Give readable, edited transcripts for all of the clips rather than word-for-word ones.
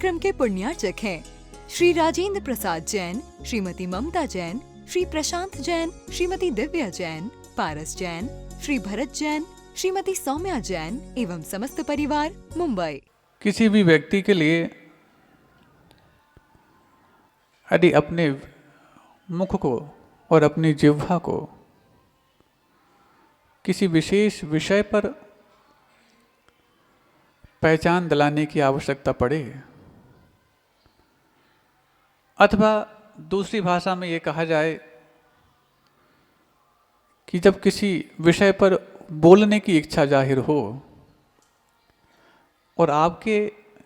कार्यक्रम के पुण्यार्चक हैं श्री राजेंद्र प्रसाद जैन, श्रीमती ममता जैन, श्री प्रशांत जैन, श्रीमती दिव्या जैन, पारस जैन, श्री भरत जैन, श्रीमती सौम्या जैन एवं समस्त परिवार, मुंबई। किसी भी व्यक्ति के लिए यदि अपने मुख को और अपनी जिह्वा को किसी विशेष विषय पर पहचान दिलाने की आवश्यकता पड़े, अथवा दूसरी भाषा में ये कहा जाए कि जब किसी विषय पर बोलने की इच्छा जाहिर हो और आपके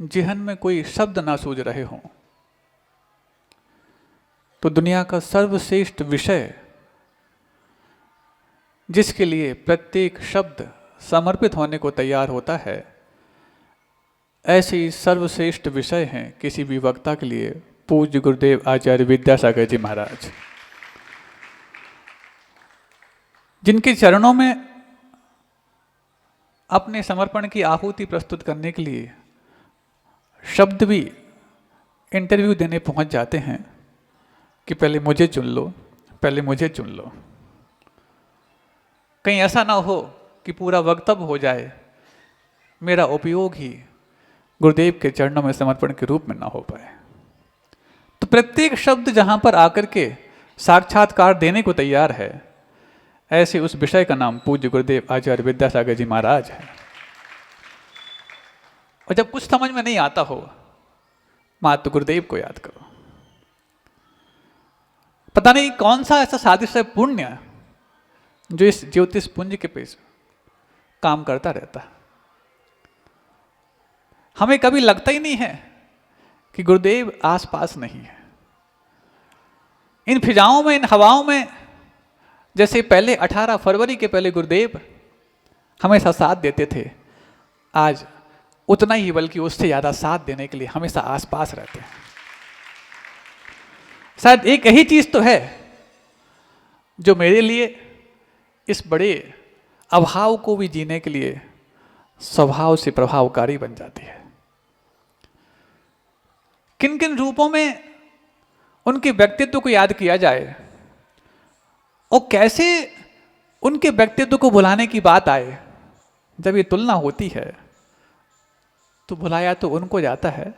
जिहन में कोई शब्द ना सूझ रहे हों, तो दुनिया का सर्वश्रेष्ठ विषय जिसके लिए प्रत्येक शब्द समर्पित होने को तैयार होता है, ऐसे ही सर्वश्रेष्ठ विषय हैं किसी भी वक्ता के लिए पूज्य गुरुदेव आचार्य विद्यासागर जी महाराज, जिनके चरणों में अपने समर्पण की आहुति प्रस्तुत करने के लिए शब्द भी इंटरव्यू देने पहुंच जाते हैं कि पहले मुझे चुन लो, पहले मुझे चुन लो। कहीं ऐसा ना हो कि पूरा वक्तव्य हो जाए, मेरा उपयोग ही गुरुदेव के चरणों में समर्पण के रूप में ना हो पाए। तो प्रत्येक शब्द जहां पर आकर के साक्षात्कार देने को तैयार है, ऐसे उस विषय का नाम पूज्य गुरुदेव आचार्य विद्यासागर जी महाराज है। और जब कुछ समझ में नहीं आता हो, मात्र गुरुदेव को याद करो। पता नहीं कौन सा ऐसा साजिश है पुण्य जो इस ज्योतिष पुंज के पे काम करता रहता है। हमें कभी लगता ही नहीं है कि गुरुदेव आसपास नहीं है। इन फिजाओं में, इन हवाओं में, जैसे पहले 18 फरवरी के पहले गुरुदेव हमेशा साथ देते थे, आज उतना ही बल्कि उससे ज़्यादा साथ देने के लिए हमेशा आसपास रहते हैं। शायद एक यही चीज़ तो है जो मेरे लिए इस बड़े अभाव को भी जीने के लिए स्वभाव से प्रभावकारी बन जाती है। किन किन रूपों में उनके व्यक्तित्व को याद किया जाए और कैसे उनके व्यक्तित्व को भुलाने की बात आए, जब ये तुलना होती है तो भुलाया तो उनको जाता है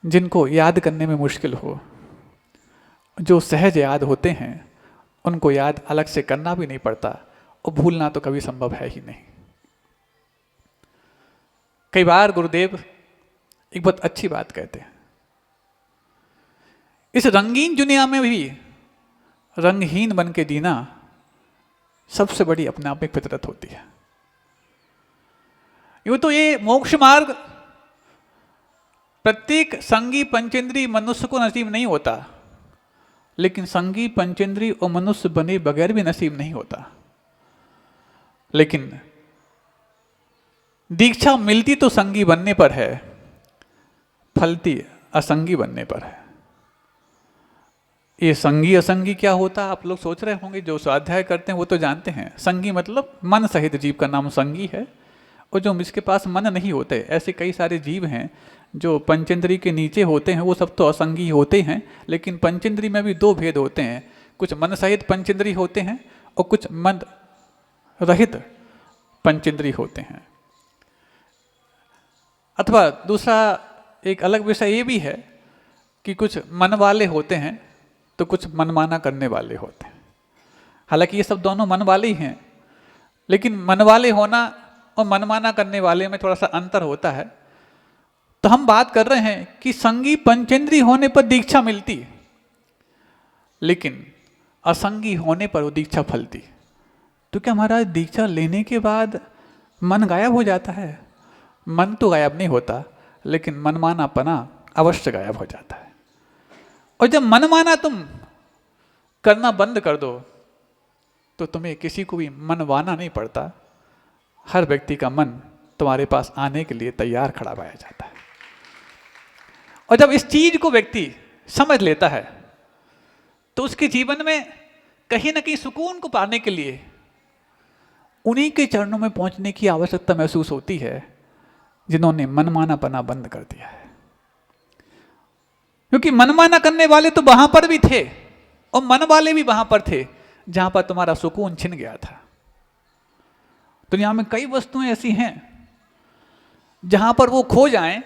जिनको याद करने में मुश्किल हो। जो सहज याद होते हैं उनको याद अलग से करना भी नहीं पड़ता और भूलना तो कभी संभव है ही नहीं। कई बार गुरुदेव एक बहुत अच्छी बात कहते हैं, इस रंगीन दुनिया में भी रंगहीन बन के जीना सबसे बड़ी अपने आप में फितरत होती है। यूं तो ये मोक्ष मार्ग प्रत्येक संगी पंचेंद्री मनुष्य को नसीब नहीं होता, लेकिन संगी पंचेंद्री और मनुष्य बने बगैर भी नसीब नहीं होता। लेकिन दीक्षा मिलती तो संगी बनने पर है, फलती असंगी बनने पर है। ये संगी असंगी क्या होता आप लोग सोच रहे होंगे, जो स्वाध्याय करते हैं वो तो जानते हैं। संगी मतलब मन सहित जीव का नाम संगी है, और जो जिसके पास मन नहीं होते, ऐसे कई सारे जीव हैं जो पंचेंद्री के नीचे होते हैं, वो सब तो असंगी होते हैं। लेकिन पंचेंद्री में भी दो भेद होते हैं, कुछ मन सहित पंचेंद्री होते हैं और कुछ मन रहित पंचेंद्री होते हैं। अथवा दूसरा एक अलग विषय ये भी है कि कुछ मन वाले होते हैं तो कुछ मनमाना करने वाले होते हैं। हालांकि ये सब दोनों मन वाले ही हैं, लेकिन मन वाले होना और मनमाना करने वाले में थोड़ा सा अंतर होता है। तो हम बात कर रहे हैं कि संगी पंचेंद्री होने पर दीक्षा मिलती, लेकिन असंगी होने पर वो दीक्षा फलती। तो क्या महाराज दीक्षा लेने के बाद मन गायब हो जाता है? मन तो गायब नहीं होता, लेकिन मनमानापना अवश्य गायब हो जाता है। और जब मनमाना तुम करना बंद कर दो तो तुम्हें किसी को भी मनवाना नहीं पड़ता। हर व्यक्ति का मन तुम्हारे पास आने के लिए तैयार खड़ा पाया जाता है। और जब इस चीज को व्यक्ति समझ लेता है तो उसके जीवन में कहीं ना कहीं सुकून को पाने के लिए उन्हीं के चरणों में पहुंचने की आवश्यकता महसूस होती है जिन्होंने मनमानापना बंद कर दिया है। क्योंकि मनमाना करने वाले तो वहां पर भी थे और मन वाले भी वहां पर थे जहां पर तुम्हारा सुकून छिन गया था। दुनिया में कई वस्तुएं ऐसी हैं जहां पर वो खो जाएं,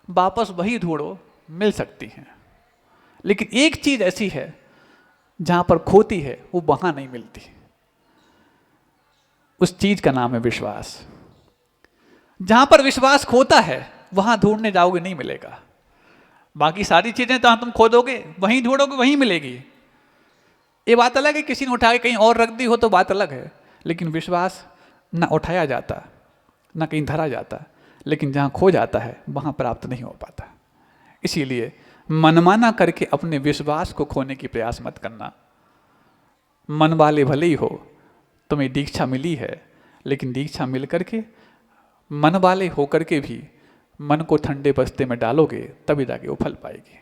वापस वही ढूंढो, मिल सकती हैं। लेकिन एक चीज ऐसी है जहां पर खोती है वो वहां नहीं मिलती। उस चीज का नाम है विश्वास। जहां पर विश्वास खोता है वहां ढूंढने जाओगे नहीं मिलेगा। बाकी सारी चीजें तो तुम खोदोगे, वहीं ढूंढोगे, वहीं मिलेगी। ये बात अलग है, किसी ने उठा के कहीं और रख दी हो तो बात अलग है, लेकिन विश्वास ना उठाया जाता ना कहीं धरा जाता, लेकिन जहां खो जाता है वहां प्राप्त नहीं हो पाता। इसीलिए मनमाना करके अपने विश्वास को खोने की प्रयास मत करना। मन वाले भले ही हो, तुम्हें दीक्षा मिली है, लेकिन दीक्षा मिल करके मन वाले होकर के भी मन को ठंडे बस्ते में डालोगे तभी जाके वो फल पाएगी।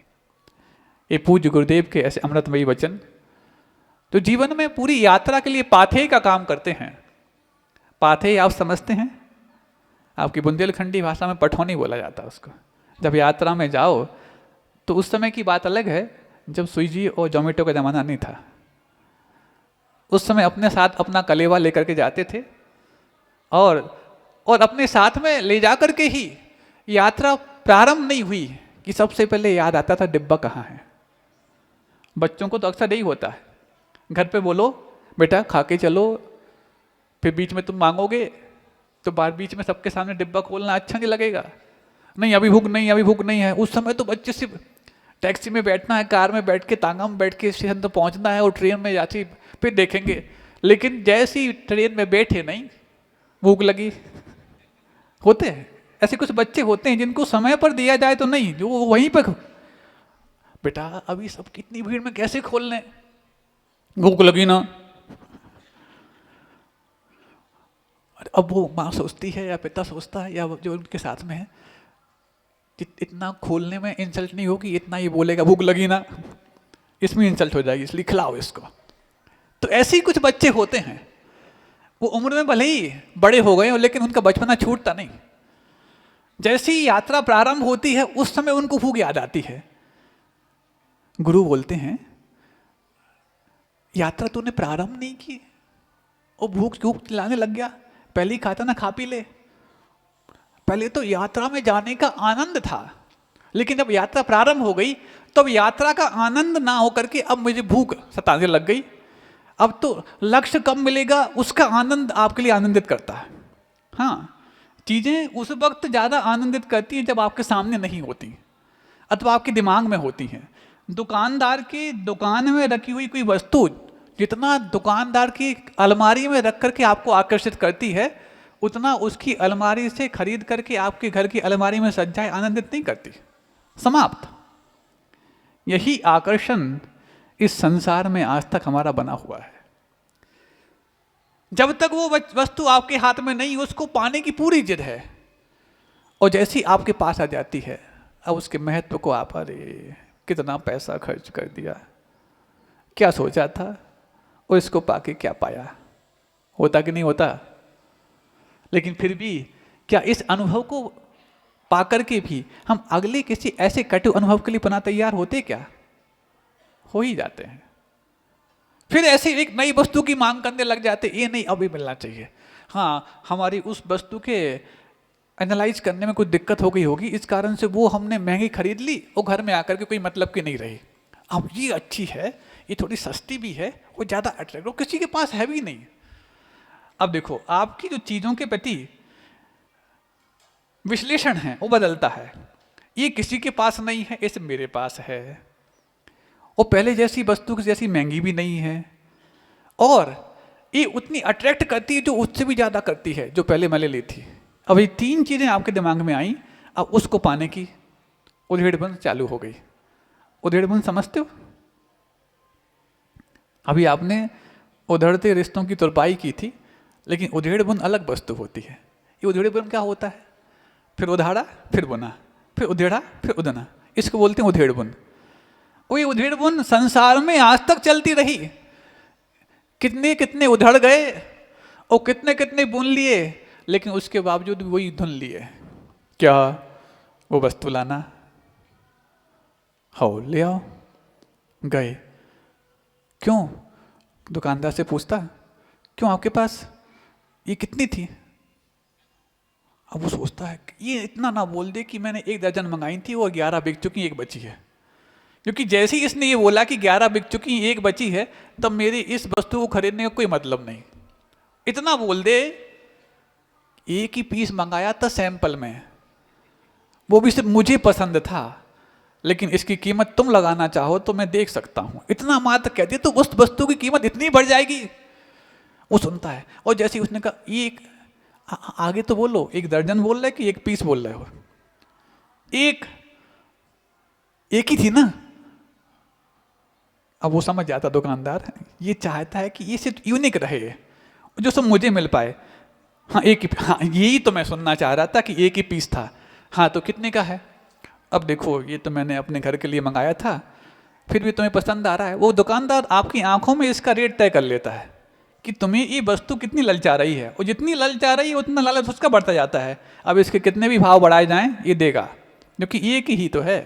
ये पूज्य गुरुदेव के ऐसे अमृतमयी वचन तो जीवन में पूरी यात्रा के लिए पाथेय का काम करते हैं। पाथेय आप समझते हैं, आपकी बुंदेलखंडी भाषा में पठौनी बोला जाता है उसको। जब यात्रा में जाओ तो उस समय की बात अलग है जब स्विगी और जोमेटो का ज़माना नहीं था। उस समय अपने साथ अपना कलेवा लेकर के जाते थे और अपने साथ में ले जा कर के ही यात्रा प्रारंभ नहीं हुई कि सबसे पहले याद आता था डिब्बा कहाँ है। बच्चों को तो अक्सर यही होता है, घर पे बोलो बेटा खा के चलो, फिर बीच में तुम मांगोगे तो बार बीच में सबके सामने डिब्बा खोलना अच्छा नहीं लगेगा। नहीं अभी भूख नहीं, अभी भूख नहीं है। उस समय तो बच्चे सिर्फ टैक्सी में बैठना है, कार में बैठ के, तांगा में बैठ के स्टेशन तो पहुंचना है और ट्रेन में जाती फिर देखेंगे। लेकिन जैसे ही ट्रेन में बैठे नहीं भूख लगी, होते हैं ऐसे कुछ बच्चे होते हैं जिनको समय पर दिया जाए तो नहीं, जो वहीं पर बेटा अभी सब कितनी भीड़ में कैसे खोल लें, भूख लगी ना। अब वो माँ सोचती है या पिता सोचता है या जो उनके साथ में है, इतना खोलने में इंसल्ट नहीं होगी, इतना ही बोलेगा भूख लगी ना, इसमें इंसल्ट हो जाएगी, इसलिए खिलाओ इसको। तो ऐसे ही कुछ बच्चे होते हैं, वो उम्र में भले ही बड़े हो गए हो लेकिन उनका बचपना छूटता नहीं। जैसी यात्रा प्रारंभ होती है उस समय उनको भूख याद आती है। गुरु बोलते हैं यात्रा तूने प्रारंभ नहीं की और भूख चिल्लाने लग गया, पहले ही खाता ना खा पी ले। पहले तो यात्रा में जाने का आनंद था, लेकिन जब यात्रा प्रारंभ हो गई तो अब यात्रा का आनंद ना होकर के अब मुझे भूख सताने लग गई। अब तो लक्ष्य कब मिलेगा उसका आनंद आपके लिए आनंदित करता है। हाँ, चीजें उस वक्त ज्यादा आनंदित करती हैं जब आपके सामने नहीं होती अथवा आपके दिमाग में होती हैं। दुकानदार की दुकान में रखी हुई कोई वस्तु जितना दुकानदार की अलमारी में रख करके आपको आकर्षित करती है, उतना उसकी अलमारी से खरीद करके आपके घर की अलमारी में सज्जाएं आनंदित नहीं करती। समाप्त। यही आकर्षण इस संसार में आज तक हमारा बना हुआ है। जब तक वो वस्तु आपके हाथ में नहीं, उसको पाने की पूरी जिद है, और जैसी आपके पास आ जाती है अब उसके महत्व को आप, अरे कितना पैसा खर्च कर दिया, क्या सोचा था और इसको पाके क्या पाया, होता कि नहीं होता। लेकिन फिर भी क्या इस अनुभव को पाकर के भी हम अगले किसी ऐसे कटु अनुभव के लिए पुनः तैयार होते क्या? हो ही जाते हैं। फिर ऐसे एक नई वस्तु की मांग करने लग जाते, ये नहीं अभी मिलना चाहिए। हाँ, हमारी उस वस्तु के एनालाइज करने में कुछ दिक्कत हो गई होगी, इस कारण से वो हमने महंगी खरीद ली और घर में आकर के कोई मतलब की नहीं रही। अब ये अच्छी है, ये थोड़ी सस्ती भी है, वो ज़्यादा अट्रैक्ट, वो किसी के पास है भी नहीं। अब देखो, आपकी जो चीज़ों के प्रति विश्लेषण है वो बदलता है। ये किसी के पास नहीं है, इसे मेरे पास है। वो पहले जैसी वस्तु जैसी महंगी भी नहीं है, और ये उतनी अट्रैक्ट करती है जो उससे भी ज़्यादा करती है जो पहले मैंने ली थी। अब ये तीन चीज़ें आपके दिमाग में आई, अब उसको पाने की उधेड़बुन चालू हो गई। उधेड़बुन समझते हो? अभी आपने उधड़ते रिश्तों की तुरपाई की थी, लेकिन उधेड़बुन अलग वस्तु होती है। ये उधेड़बुन क्या होता है? फिर उधाड़ा, फिर बुना, फिर उधेड़ा, फिर उदना, इसको बोलते हैं उधेड़बुन। वो उधेड़बुन संसार में आज तक चलती रही। कितने कितने उधड़ गए और कितने कितने बुन लिए, लेकिन उसके बावजूद वही धुन लिए। क्या वो वस्तु लाना? हो ले आओ। गए। क्यों? दुकानदार से पूछता, क्यों आपके पास ये कितनी थी? अब वो सोचता है ये इतना ना बोल दे कि मैंने 1 दर्जन मंगाई थी और 11 बिक चुकी, 1 बची है। क्योंकि जैसे ही इसने ये बोला कि 11 बिक चुकी, 1 बची है, तब मेरी इस वस्तु को खरीदने का कोई मतलब नहीं। इतना बोल दे, एक ही पीस मंगाया था सैंपल में, वो भी सिर्फ मुझे पसंद था, लेकिन इसकी कीमत तुम लगाना चाहो तो मैं देख सकता हूं। इतना मात्र कह दे तो उस वस्तु की कीमत इतनी बढ़ जाएगी। वो सुनता है और जैसे ही उसने कहा एक आगे तो बोलो, 1 दर्जन बोल रहे कि 1 पीस बोल रहे हो? एक ही थी ना। अब वो समझ जाता दुकानदार, ये चाहता है कि ये सिर्फ यूनिक रहे, जो सब मुझे मिल पाए। हाँ एक ही, हाँ यही तो मैं सुनना चाह रहा था कि 1 ही पीस था। हाँ तो कितने का है? अब देखो ये तो मैंने अपने घर के लिए मंगाया था, फिर भी तुम्हें पसंद आ रहा है। वो दुकानदार आपकी आंखों में इसका रेट तय कर लेता है कि तुम्हें ये वस्तु कितनी ललचा रही है, और जितनी ललचा रही है उतना लालच उसका बढ़ता जाता है। अब इसके कितने भी भाव बढ़ाए जाएं ये देगा, क्योंकि 1 ही तो है।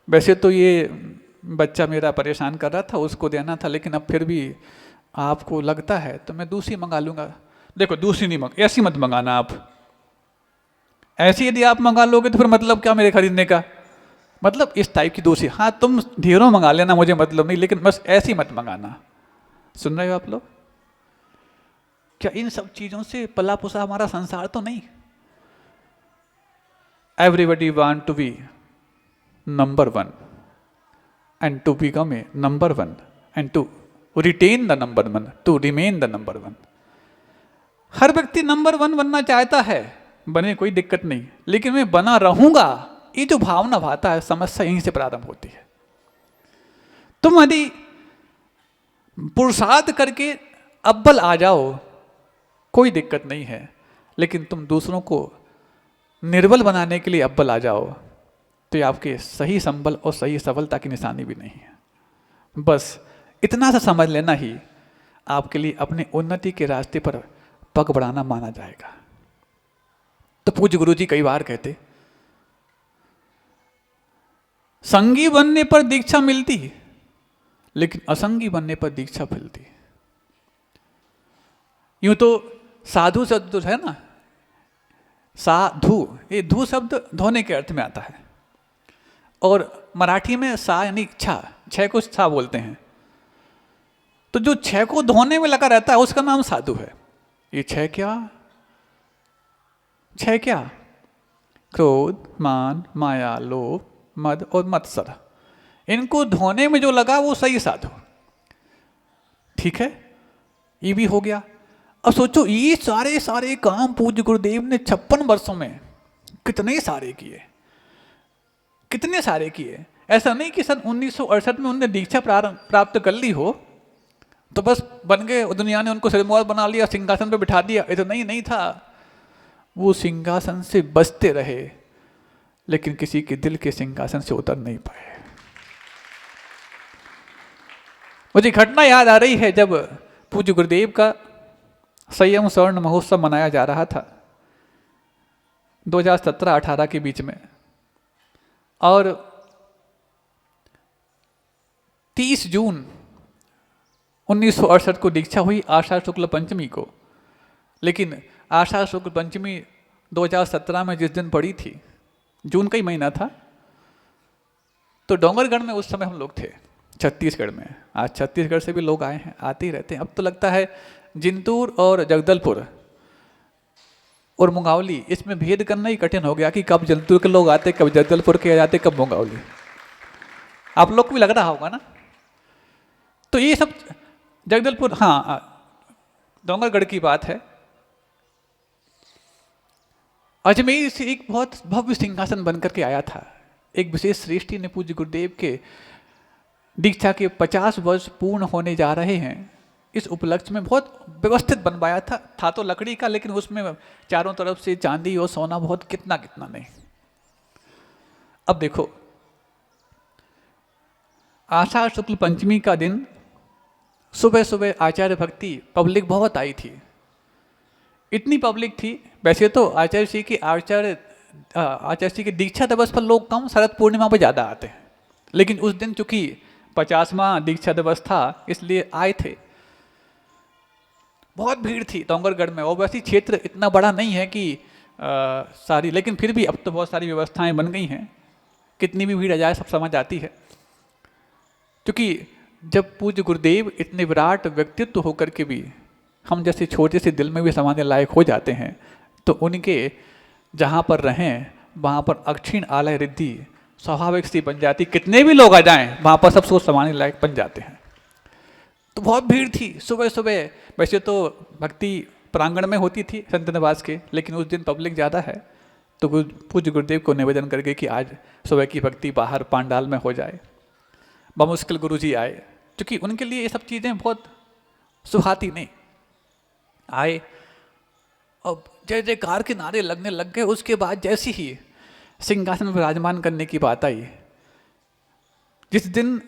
वैसे तो ये बच्चा मेरा परेशान कर रहा था, उसको देना था, लेकिन अब फिर भी आपको लगता है तो मैं दूसरी मंगा लूँगा। देखो दूसरी नहीं ऐसी मत मंगाना आप। ऐसी यदि आप मंगा लोगे तो फिर मतलब क्या मेरे खरीदने का? मतलब इस टाइप की दूसरी, हाँ तुम ढेरों मंगा लेना, मुझे मतलब नहीं, लेकिन बस ऐसी मत मंगाना। सुन रहे हो आप लोग? क्या इन सब चीज़ों से पला पुसा हमारा संसार तो नहीं? Everybody want to be number 1 and to become a number 1 and to retain the number 1, to remain the number 1। हर व्यक्ति नंबर 1 बनना चाहता है, बने कोई दिक्कत नहीं, लेकिन मैं बना रहूंगा, ये जो भावना भाता है, समस्या यहीं से प्रारंभ होती है। तुम यदि पुरुषार्थ करके अव्वल आ जाओ कोई दिक्कत नहीं है, लेकिन तुम दूसरों को निर्बल बनाने के लिए अव्वल आ जाओ तो ये आपके सही संबल और सही सफलता की निशानी भी नहीं है। बस इतना सा समझ लेना ही आपके लिए अपने उन्नति के रास्ते पर पग बढ़ाना माना जाएगा। तो पूज्य गुरु जी कई बार कहते, संगी बनने पर दीक्षा मिलती, लेकिन असंगी बनने पर दीक्षा फैलती। यूं तो साधु शब्द है ना, साधु, ये धु शब्द धोने के अर्थ में आता है, और मराठी में सा यानी इच्छा, 6 को सा बोलते हैं। तो जो 6 को धोने में लगा रहता है उसका नाम साधु है। ये 6 क्या? 6 क्या? क्रोध, मान, माया, लोभ, मद और मत्सर, इनको धोने में जो लगा वो सही साधु। ठीक है, ये भी हो गया। अब सोचो ये सारे काम पूज्य गुरुदेव ने 56 वर्षों में कितने सारे किए, कितने सारे किए। ऐसा नहीं कि सन 1968 में उन्होंने दीक्षा प्राप्त कर ली हो तो बस बन गए, दुनिया ने उनको सिरमौर बना लिया, सिंहासन पे बिठा दिया। ये तो नहीं था। वो सिंहासन से बचते रहे, लेकिन किसी के दिल के सिंहासन से उतर नहीं पाए। मुझे घटना याद आ रही है, जब पूज्य गुरुदेव का संयम स्वर्ण महोत्सव मनाया जा रहा था 2017-18 के बीच में, और 30 जून 1968 को दीक्षा हुई, आषाढ़ शुक्ल पंचमी को। लेकिन आषाढ़ शुक्ल पंचमी 2017 में जिस दिन पड़ी थी, जून का ही महीना था, तो डोंगरगढ़ में उस समय हम लोग थे, छत्तीसगढ़ में। आज छत्तीसगढ़ से भी लोग आए हैं, आते ही रहते हैं। अब तो लगता है जिंतूर और जगदलपुर और मुंगावली, इसमें भेद करना ही कठिन हो गया कि कब जिंतूर के लोग आते, कब जगदलपुर के आते, कब मुंगावली। आप लोग को भी लग रहा होगा ना। तो ये सब जगदलपुर, हाँ डोंगरगढ़ की बात है। अजमेर से एक बहुत भव्य सिंहासन बनकर के आया था। एक विशेष सृष्टि ने पूज्य गुरुदेव के दीक्षा के 50 वर्ष पूर्ण होने जा रहे हैं, इस उपलक्ष्य में बहुत व्यवस्थित बनवाया था तो लकड़ी का, लेकिन उसमें चारों तरफ से चांदी और सोना बहुत कितना नहीं। अब देखो, आषाढ़ शुक्ल पंचमी का दिन सुबह सुबह आचार्य भक्ति पब्लिक बहुत आई थी। इतनी पब्लिक थी। वैसे तो आचार्य श्री की दीक्षा दिवस पर लोग कम, शरद पूर्णिमा पर ज़्यादा आते हैं, लेकिन उस दिन चूंकि 50वां दीक्षा दिवस था इसलिए आए थे। बहुत भीड़ थी डोंगरगढ़ में, और वैसे क्षेत्र इतना बड़ा नहीं है कि सारी, लेकिन फिर भी अब तो बहुत सारी व्यवस्थाएं बन गई हैं, कितनी भी भीड़ आ जाए सब समझ आती है। क्योंकि जब पूज्य गुरुदेव इतने विराट व्यक्तित्व होकर के भी हम जैसे छोटे से दिल में भी समाने लायक हो जाते हैं, तो उनके जहाँ पर रहें वहाँ पर अक्षीण आलय रिद्धि स्वाभाविक सी बन जाती। कितने भी लोग आ जाएं वहाँ पर सब सोच समाने लायक बन जाते हैं। तो बहुत भीड़ थी सुबह सुबह। वैसे तो भक्ति प्रांगण में होती थी संत निवास के, लेकिन उस दिन पब्लिक ज़्यादा है, तो पूज्य गुरुदेव को निवेदन करके कि आज सुबह की भक्ति बाहर पांडाल में हो जाए। बमुश्किल गुरु जी आए, क्योंकि उनके लिए ये सब चीज़ें बहुत सुहाती नहीं। आए और जय जयकार के नारे लगने लग गए। उसके बाद जैसे ही सिंहासन में विराजमान करने की बात आई, जिस दिन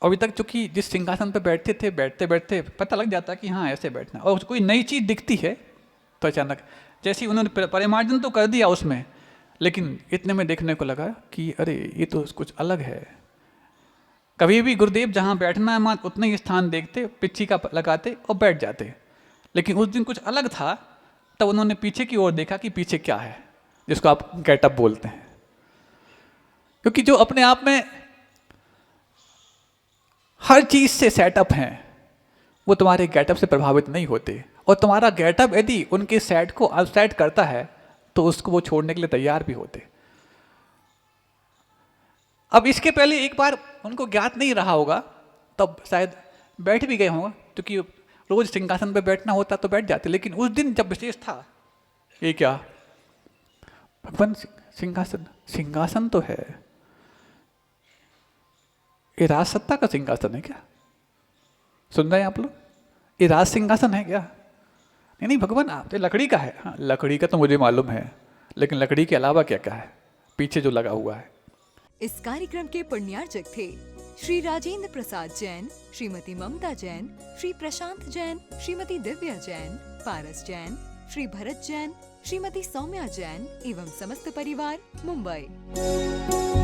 अभी तक चूंकि जिस सिंहासन पर बैठते थे, बैठते बैठते पता लग जाता कि हाँ ऐसे बैठना, और कोई नई चीज़ दिखती है तो अचानक जैसे उन्होंने परिमार्जन तो कर दिया उसमें, लेकिन इतने में देखने को लगा कि अरे ये तो कुछ अलग है। कभी भी गुरुदेव जहाँ बैठना है मां उतने ही स्थान देखते, पिच्छी का लगाते और बैठ जाते, लेकिन उस दिन कुछ अलग था। तब उन्होंने पीछे की ओर देखा कि पीछे क्या है, जिसको आप गेटअप बोलते हैं। क्योंकि जो अपने आप में हर चीज से सेटअप हैं, वो तुम्हारे गेटअप से प्रभावित नहीं होते, और तुम्हारा गेटअप यदि उनके सेट को अपसेट करता है तो उसको वो छोड़ने के लिए तैयार भी होते। अब इसके पहले एक बार उनको ज्ञात नहीं रहा होगा, तब शायद बैठ भी गए होंगे, क्योंकि रोज सिंहासन पे बैठना होता तो बैठ जाते, लेकिन उस दिन जब विशेष था, ये क्या भगवान सिंहासन, सिंहासन तो है, ये राज सत्ता का सिंहासन है क्या? सुन रहे हैं आप लोग? ये राज सिंहासन है क्या? नहीं नहीं भगवान, आप लकड़ी का है। हाँ लकड़ी का तो मुझे मालूम है, लेकिन लकड़ी के अलावा क्या क्या है पीछे जो लगा हुआ है? इस कार्यक्रम के पुण्यार्चक थे श्री राजेंद्र प्रसाद जैन, श्रीमती ममता जैन, श्री प्रशांत जैन, श्रीमती दिव्या जैन, पारस जैन, श्री भरत जैन, श्रीमती सौम्या जैन एवं समस्त परिवार, मुंबई।